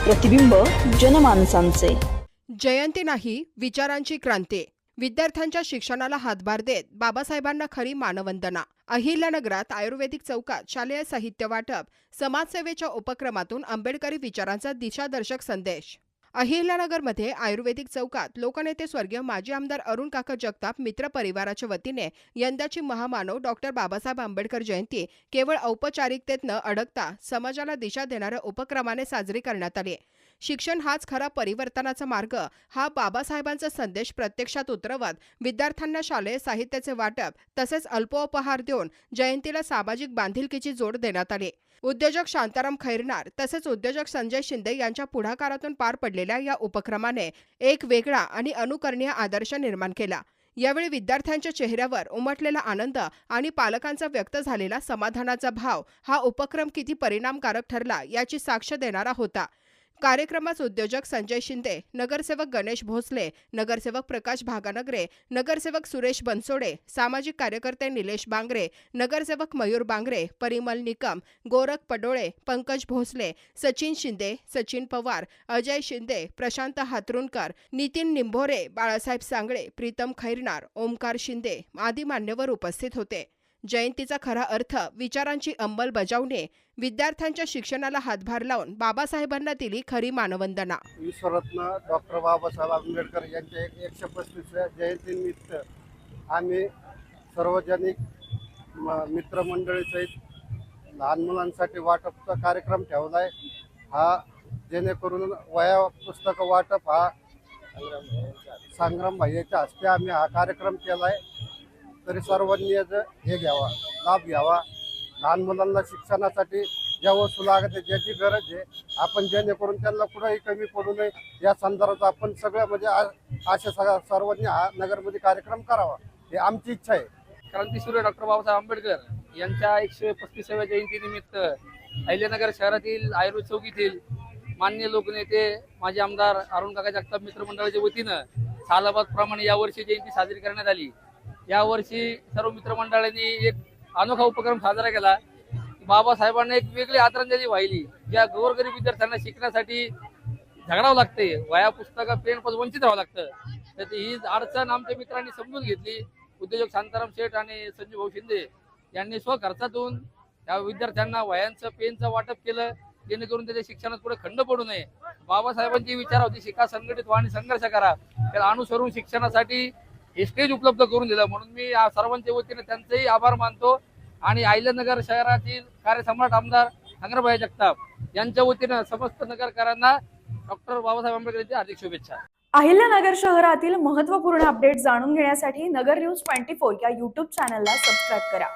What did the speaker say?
प्रतिबिंब जनमानसांचे। जयंती नाही, विचारांची क्रांती। विद्यार्थ्यांच्या शिक्षणाला हातभार देत बाबासाहेबांना खरी मानवंदना। अहिल्यानगरात आयुर्वेदिक चौकात शालेय साहित्य वाटप, समाजसेवेच्या उपक्रमातून आंबेडकरी विचारांचा दिशादर्शक संदेश। अहिल्यानगरमध्ये आयुर्वेदिक चौकात लोकनेते स्वर्गीय माजी आमदार अरुण काका जगताप मित्र परिवाराच्या वतीने यंदाची महामानव डॉक्टर बाबासाहेब आंबेडकर जयंती केवळ औपचारिकतेत न अडकता समाजाला दिशा देणाऱ्या उपक्रमाने साजरी करण्यात आली। शिक्षण हाच खरा परिवर्तनाचा मार्ग हा बाबासाहेबांचा संदेश प्रत्यक्षात उतरवत विद्यार्थ्यांना शालेय साहित्याचे वाटप तसेच अल्पोपहार देऊन जयंतीला सामाजिक बांधिलकीची जोड देण्यात आली। उद्योजक शांताराम खैरनार तसेच उद्योजक संजय शिंदे यांच्या पुढाकारातून पार पडलेल्या या उपक्रमाने एक वेगळा आणि अनुकरणीय आदर्श निर्माण केला। यावेळी विद्यार्थ्यांच्या चेहऱ्यावर उमटलेला आनंद आणि पालकांचा व्यक्त झालेला समाधानाचा भाव हा उपक्रम किती परिणामकारक ठरला याची साक्ष देणारा होता। कार्यक्रमात उद्योजक संजय शिंदे, नगरसेवक गणेश भोसले, नगरसेवक प्रकाश भागानगरे, नगरसेवक सुरेश बनसोडे, सामाजिक कार्यकर्ते निलेश बांगरे, नगरसेवक मयूर बांगरे, परिमल निकम, गोरख पडोळे, पंकज भोसले, सचिन शिंदे, सचिन पवार, अजय शिंदे, प्रशांत हातरुणकर, नितीन निंभोरे, बाळासाहेब सांगळे, प्रीतम खैरनार, ओमकार शिंदे आदी मान्यवर उपस्थित होते। जयंतीचा खरा अर्थ विचारांची अंमलबजावणी, विद्यार्थ्यांच्या शिक्षणाला हातभार लावून बाबासाहेबांना दिली खरी मानवंदना। विश्वरत्न डॉक्टर बाबासाहेब आंबेडकर यांच्या 135व्या जयंतीनिमित्त आम्ही सार्वजनिक मित्रमंडळीसहित लहान मुलांसाठी वाटपचा कार्यक्रम ठेवला आहे। हा जेणेकरून वह्या पुस्तक वाटप हा संग्राम भाईच्या हस्ते आम्ही हा कार्यक्रम केला आहे। तरी सर्वांनी हे घ्यावा, लाभ घ्यावा। लहान मुलांना शिक्षणासाठी ज्या वस्तू लागत आहे, ज्याची गरज आहे, आपण जेणेकरून त्यांना कुठेही कमी पडू नये या संदर्भात आपण सगळं म्हणजे अशा सर्वांनी हा नगरमध्ये कार्यक्रम करावा ही आमची इच्छा आहे। क्रांतीसूर्य डॉक्टर बाबासाहेब आंबेडकर यांच्या 135व्या जयंतीनिमित्त अहिल्यानगर शहरातील आयुर्वेद चौकीतील मान्य लोकनेते माजी आमदार अरुण काका जगताप मित्रमंडळाच्या वतीनं सालाबादप्रमाणे यावर्षी जयंती साजरी करण्यात आली। यावर्षी सर्व मित्रमंडळांनी एक अनोखा उपक्रम साजरा केला। बाबासाहेबांना एक वेगळी आदरांजली वाहिली। ज्या गोरगरीब विद्यार्थ्यांना शिकण्यासाठी झगडावं लागते, वह्या पुस्तकं पेन पासून वंचित राहावं लागतं, तर ही अडचण आमच्या मित्रांनी समजून घेतली। उद्योजक शांताराम शेठ आणि संजय भाऊ शिंदे यांनी स्वखर्चातून या विद्यार्थ्यांना वह्यांचं पेनचं वाटप केलं, जेणेकरून त्याच्या शिक्षणात पुढे खंड पडू नये। बाबासाहेबांची विचार होती शिका, संघटित व्हा आणि संघर्ष करा। त्याला अनुसरून शिक्षणासाठी हे स्टेज उपलब्ध करून दिलं, म्हणून मी या सर्वांच्या वतीने त्यांचेही आभार मानतो। आणि अहिल्यानगर शहरातील कार्यसम्राट आमदार संग्रामभाई जगताप यांच्या वतीने समस्त नगरकरांना डॉक्टर बाबासाहेब आंबेडकर यांची हार्दिक शुभेच्छा। अहिल्यानगर शहरातील महत्त्वपूर्ण अपडेट जाणून घेण्यासाठी नगर न्यूज 24 या YouTube चॅनलला सबस्क्राईब करा।